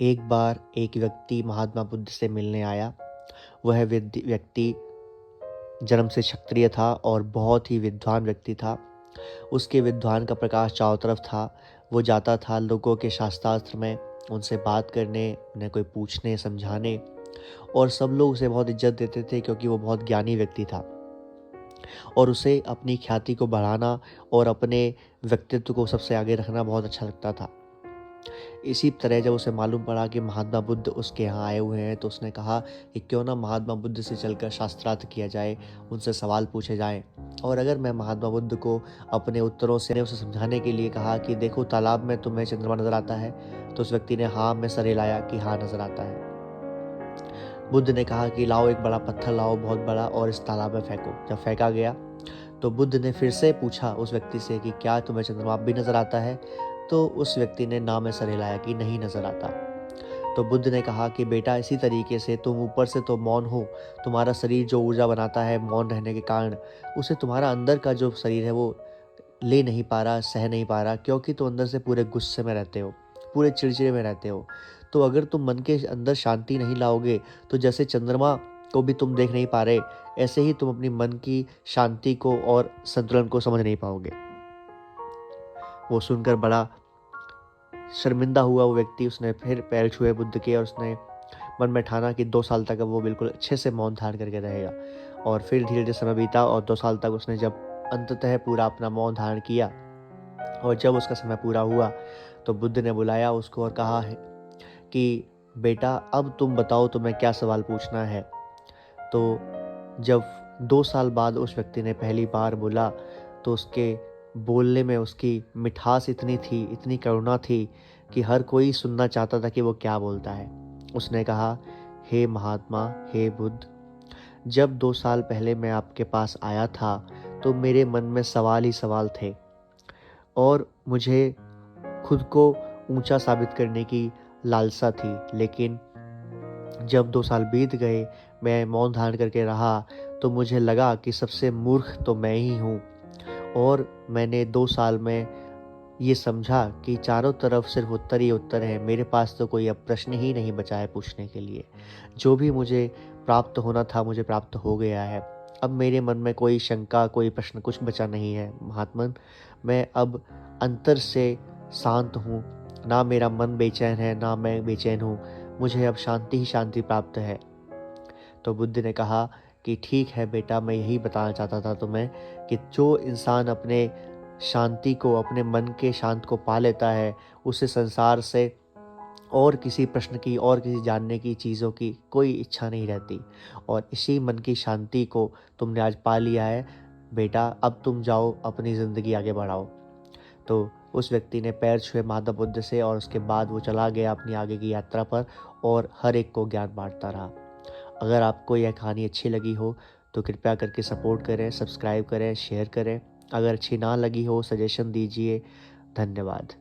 एक बार एक व्यक्ति महात्मा बुद्ध से मिलने आया। वह व्यक्ति जन्म से क्षत्रिय था और बहुत ही विद्वान व्यक्ति था। उसके विद्वान का प्रकाश चारों तरफ था। वो जाता था लोगों के शास्त्रार्थ में, उनसे बात करने, उन्हें कोई पूछने समझाने, और सब लोग उसे बहुत इज्जत देते थे क्योंकि वो बहुत ज्ञानी व्यक्ति था। और उसे अपनी ख्याति को बढ़ाना और अपने व्यक्तित्व को सबसे आगे रखना बहुत अच्छा लगता था। इसी तरह जब उसे मालूम पड़ा कि महात्मा बुद्ध उसके यहाँ आए हुए हैं, तो उसने कहा कि क्यों ना महात्मा बुद्ध से चलकर शास्त्रार्थ किया जाए, उनसे सवाल पूछे जाएं। और अगर मैं महात्मा बुद्ध को अपने उत्तरों से उसे समझाने के लिए कहा कि देखो तालाब में तुम्हें चंद्रमा नजर आता है, तो उस व्यक्ति ने हाँ में सर हिलाया कि हाँ नजर आता है। बुद्ध ने कहा कि लाओ एक बड़ा पत्थर लाओ, बहुत बड़ा, और इस तालाब में फेंको। जब फेंका गया तो बुद्ध ने फिर से पूछा उस व्यक्ति से कि क्या तुम्हें चंद्रमा भी नजर आता है? तो उस व्यक्ति ने ना में सर हिलाया कि नहीं नजर आता। तो बुद्ध ने कहा कि बेटा, इसी तरीके से तुम ऊपर से तो मौन हो, तुम्हारा शरीर जो ऊर्जा बनाता है मौन रहने के कारण, उसे तुम्हारा अंदर का जो शरीर है वो ले नहीं पा रहा, सह नहीं पा रहा, क्योंकि तुम अंदर से पूरे गुस्से में रहते हो, पूरे चिड़चिड़े में रहते हो। तो अगर तुम मन के अंदर शांति नहीं लाओगे, तो जैसे चंद्रमा को भी तुम देख नहीं पा रहे, ऐसे ही तुम अपनी मन की शांति को और संतुलन को समझ नहीं पाओगे। वो सुनकर बड़ा शर्मिंदा हुआ वो व्यक्ति। उसने फिर पैर छुए बुद्ध के, और उसने मन में ठाना कि 2 साल तक अब वो बिल्कुल अच्छे से मौन धारण करके रहेगा। और फिर धीरे धीरे समय बीता और 2 साल तक उसने जब अंततः पूरा अपना मौन धारण किया, और जब उसका समय पूरा हुआ तो बुद्ध ने बुलाया उसको और कहा है कि बेटा, अब तुम बताओ तुम्हें क्या सवाल पूछना है। तो जब 2 साल बाद उस व्यक्ति ने पहली बार बोला, तो उसके बोलने में उसकी मिठास इतनी थी, इतनी करुणा थी कि हर कोई सुनना चाहता था कि वो क्या बोलता है। उसने कहा, हे महात्मा, हे बुद्ध, जब 2 साल पहले मैं आपके पास आया था तो मेरे मन में सवाल ही सवाल थे, और मुझे खुद को ऊंचा साबित करने की लालसा थी। लेकिन जब 2 साल बीत गए, मैं मौन धारण करके रहा, तो मुझे लगा कि सबसे मूर्ख तो मैं ही हूँ। और मैंने 2 साल में ये समझा कि चारों तरफ सिर्फ उत्तर ही उत्तर है, मेरे पास तो कोई अब प्रश्न ही नहीं बचा है पूछने के लिए। जो भी मुझे प्राप्त होना था मुझे प्राप्त हो गया है। अब मेरे मन में कोई शंका, कोई प्रश्न, कुछ बचा नहीं है महात्मन। मैं अब अंतर से शांत हूँ, ना मेरा मन बेचैन है, ना मैं बेचैन हूँ। मुझे अब शांति ही शांति प्राप्त है। तो बुद्ध ने कहा कि ठीक है बेटा, मैं यही बताना चाहता था तुम्हें कि जो इंसान अपने शांति को, अपने मन के शांत को पा लेता है, उसे संसार से और किसी प्रश्न की, और किसी जानने की चीज़ों की कोई इच्छा नहीं रहती। और इसी मन की शांति को तुमने आज पा लिया है बेटा, अब तुम जाओ अपनी ज़िंदगी आगे बढ़ाओ। तो उस व्यक्ति ने पैर छुए महात्मा बुद्ध से, और उसके बाद वो चला गया अपनी आगे की यात्रा पर और हर एक को ज्ञान बांटता रहा। अगर आपको यह कहानी अच्छी लगी हो तो कृपया करके सपोर्ट करें, सब्सक्राइब करें, शेयर करें। अगर अच्छी ना लगी हो सजेशन दीजिए। धन्यवाद।